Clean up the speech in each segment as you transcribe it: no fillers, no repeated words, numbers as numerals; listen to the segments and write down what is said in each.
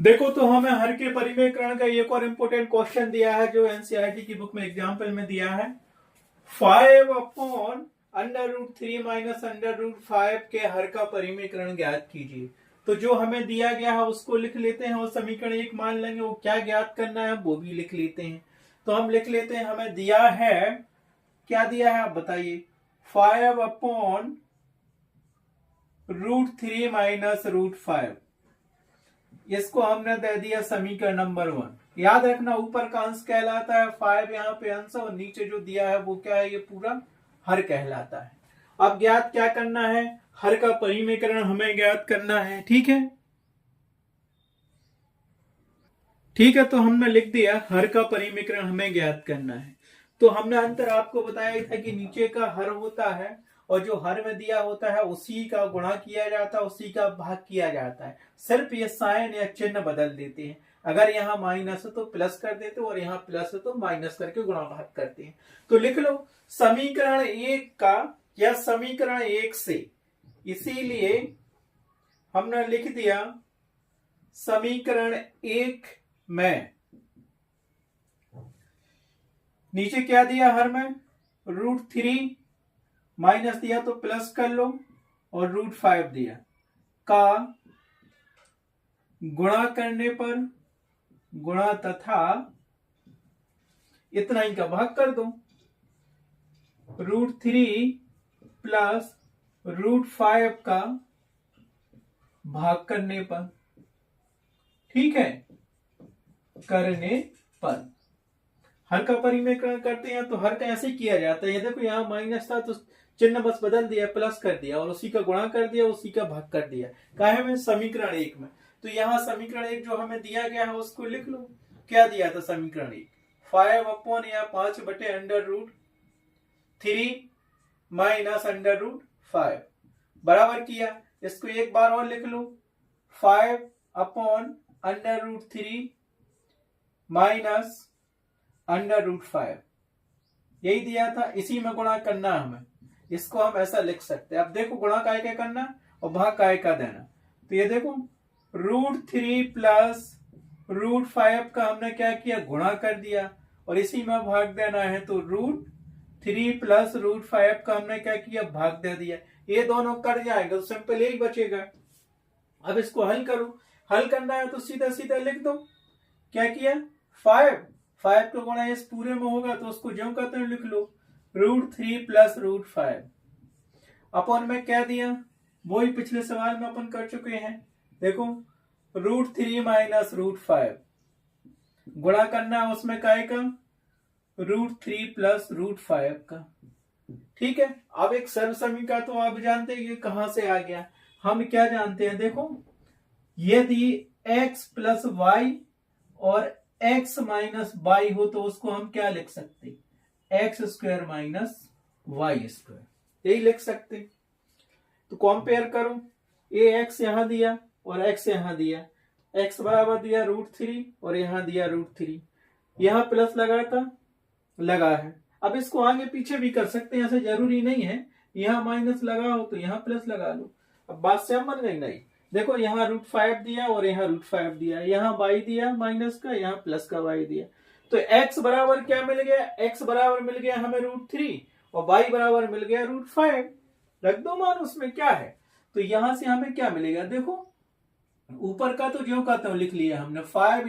देखो तो हमें हर के परिमेयकरण का एक और इम्पोर्टेंट क्वेश्चन दिया है जो एनसीईआरटी की बुक में एग्जाम्पल में दिया है। 5/√3 - √5 के हर का परिमेयकरण ज्ञात कीजिए। तो जो हमें दिया गया है उसको लिख लेते हैं और समीकरण एक मान लेंगे, वो क्या ज्ञात करना है वो भी लिख लेते हैं। तो हम लिख लेते हैं, हमें दिया है, क्या दिया है आप बताइए, 5/√3 - √5। इसको हमने दे दिया समीकरण नंबर 1। याद रखना ऊपर का अंश कहलाता है 5, यहाँ पे अंश, और नीचे जो दिया है वो क्या है, ये पूरा हर कहलाता है। अब ज्ञात क्या करना है, हर का परिमेयकरण हमें ज्ञात करना है। ठीक है, ठीक है, तो हमने लिख दिया हर का परिमेयकरण हमें ज्ञात करना है। तो हमने अंतर आपको बताया था कि नीचे का हर होता है और जो हर में दिया होता है उसी का गुणा किया जाता है, उसी का भाग किया जाता है। सिर्फ ये साइन या चिन्ह बदल देते हैं। अगर यहाँ माइनस है तो प्लस कर देते हैं और यहाँ प्लस है तो माइनस करके गुणा भाग करते हैं। तो लिख लो समीकरण 1 का या समीकरण 1 से, इसीलिए हमने लिख दिया समीकरण 1 में नीचे क्या दिया, हर में √3 माइनस दिया तो प्लस कर लो और √5 दिया का गुणा करने पर गुणा तथा इतना ही का भाग कर दो। √3 प्लस √5 का भाग करने पर, ठीक है, करने पर हर का परिमेयकरण करते हैं। तो हर का ऐसे किया जाता है, ये देखो यहाँ माइनस था तो चिन्ह बस बदल दिया, प्लस कर दिया और उसी का गुणा कर दिया, उसी का भाग कर दिया। काहे में, समीकरण 1 में। तो यहाँ समीकरण 1 जो हमें दिया गया है उसको लिख लो। क्या दिया था समीकरण 1, 5/√3 माइनस √5 बराबर किया। इसको एक बार और लिख लो, 5/√3 माइनस √5 यही दिया था, इसी में गुणा करना हमें। इसको हम ऐसा लिख सकते हैं। अब देखो गुणा काय का करना और भाग काय का देना। तो ये देखो √3 प्लस √5 का हमने क्या किया, गुणा कर दिया और इसी में भाग देना है। तो √3 प्लस √5 का हमने क्या किया, भाग दे दिया। ये दोनों कट जाएगा तो सिंपल यही बचेगा। अब इसको हल करो, हल करना है तो सीधा सीधा लिख दो। क्या किया, 5 का गुणा इस पूरे में होगा तो उसको ज्यों कहते हैं लिख लो, √3 प्लस √5 अपन में क्या दिया, वही पिछले सवाल में अपन कर चुके हैं। देखो √3 माइनस √5 गुणा करना है उसमें काय का, √3 प्लस √5 का। ठीक है, अब एक सर्व समीकरण तो आप जानते हैं ये कहां से आ गया। हम क्या जानते हैं, देखो यदि x प्लस वाई और x माइनस वाई हो तो उसको हम क्या लिख सकते, x² माइनस y², यही लिख सकते। तो कंपेयर करो, ये x यहां दिया और x यहां दिया, x बराबर दिया √3 और यहां दिया √3, यहां प्लस लगा था, लगा है। अब इसको आगे पीछे भी कर सकते हैं, ऐसे जरूरी नहीं है यहां माइनस लगा हो तो यहां प्लस लगा लो। अब बात से हम बन गई नहीं। देखो यहाँ √5 दिया और यहाँ √5 दिया, यहाँ y दिया माइनस का, यहाँ प्लस का y दिया। तो x बराबर क्या मिल गया, x बराबर मिल गया हमें √3 और y बराबर मिल गया √5। रख दो मान उसमें, क्या है। तो यहां से हमें क्या मिलेगा, देखो ऊपर का तो ज्यों का त्यों लिख लिया हमने, 5 ×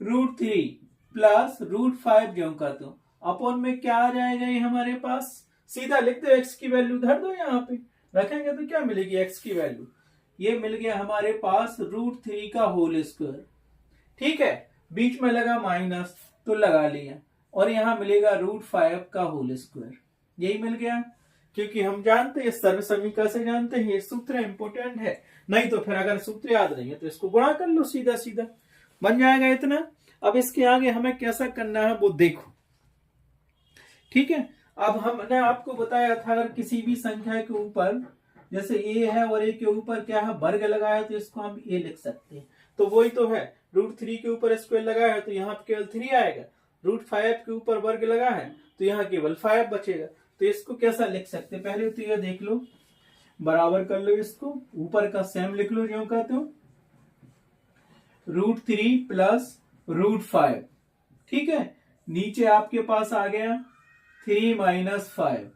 √3 प्लस √5 ज्यों का त्यों, अपॉन में क्या आ जाएगा ये हमारे पास, सीधा लिख दो, x की वैल्यू धर दो, यहाँ पे रखेंगे तो क्या मिलेगी x की वैल्यू, ये मिल गया हमारे पास √3 का होल स्क्वायर। ठीक है, बीच में लगा माइनस तो लगा लिया और यहां मिलेगा √5 का होल स्क्वायर, यही मिल गया। क्योंकि हम जानते हैं सर्व समीकरण से जानते हैं ये सूत्र इंपोर्टेंट है, नहीं तो फिर अगर सूत्र याद नहीं है तो इसको गुणा कर लो, सीधा सीधा बन जाएगा इतना। अब इसके आगे हमें कैसा करना है वो देखो। ठीक है, अब हमने आपको बताया था अगर किसी भी संख्या के ऊपर, जैसे a है और a के ऊपर क्या है, वर्ग लगाया तो इसको हम a लिख सकते हैं। तो वही तो है, √3 के ऊपर स्क्वायर लगा है तो यहाँ केवल 3 आएगा, √5 के ऊपर वर्ग लगा है तो यहाँ केवल 5 बचेगा। तो इसको कैसा लिख सकते हैं, पहले तो ये देख लो, बराबर कर लो, इसको ऊपर का सेम लिख लो ज्यों का त्यों, √3 प्लस √5। ठीक है, नीचे आपके पास आ गया 3 माइनस 5।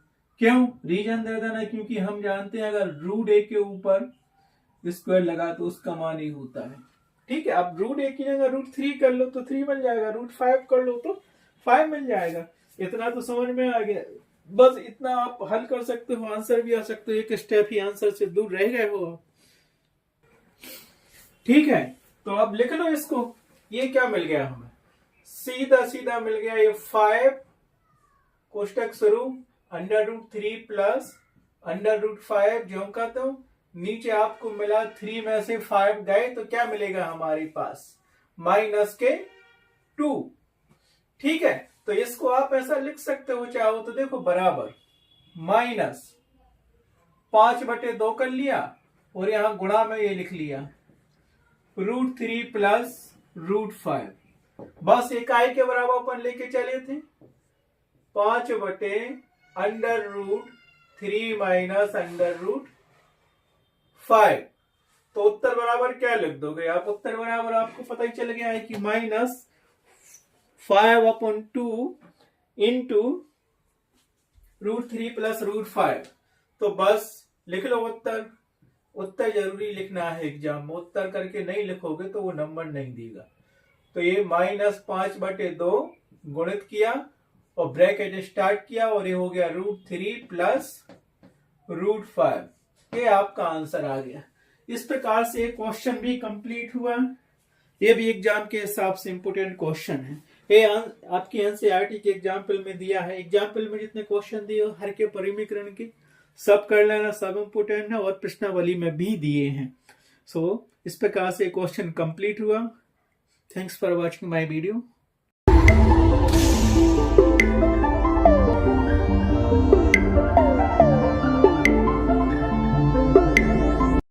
क्यों? रीजन दे देना, क्योंकि हम जानते हैं अगर √a के ऊपर स्क्वायर लगा तो उसका मान ही होता है। ठीक है, अब √a की जगह √3 कर लो तो 3 मिल जाएगा, √5 कर लो तो 5 मिल जाएगा। इतना तो समझ में आ गया। बस इतना आप हल कर सकते हो, आंसर भी आ सकते हो, एक स्टेप ही आंसर से दूर रह गए हो। ठीक है, तो अब लिख लो इसको। ये क्या मिल गया हमें? सीधा सीधा मिल गया ये 5 कोष्टक शुरू √3 प्लस √5 जो का तो नीचे आपको मिला 3 में से 5 गए तो क्या मिलेगा हमारे पास? माइनस के 2। ठीक है, तो इसको आप ऐसा लिख सकते हो चाहो तो, देखो बराबर माइनस 5/2 कर लिया और यहां गुणा में ये लिख लिया √3 प्लस √5। बस एक आई के बराबर अपन लेके चले थे 5/√3 माइनस √5। तो उत्तर बराबर क्या लिख दोगे आप? उत्तर बराबर आपको पता ही चल गया है कि -5/2 इंटू √3 प्लस √5। तो बस लिख लो उत्तर। उत्तर जरूरी लिखना है एग्जाम में, उत्तर करके नहीं लिखोगे तो वो नंबर नहीं देगा। तो ये -5/2 गुणित किया और ब्रैकेट स्टार्ट किया और ये हो गया √3 प्लस √5। ये आपका आंसर आ गया। इस प्रकार से क्वेश्चन भी कंप्लीट हुआ। ये भी एग्जाम के हिसाब से इंपोर्टेंट क्वेश्चन है। ये आपके एनसीईआरटी के एग्जाम्पल में दिया है। एग्जाम्पल में जितने क्वेश्चन दिए हर के परिमीकरण के सब कर लेना, सब इंपोर्टेंट है और प्रश्नावली में भी दिए हैं। सो इस प्रकार से क्वेश्चन कंप्लीट हुआ। Thanks for watching my video.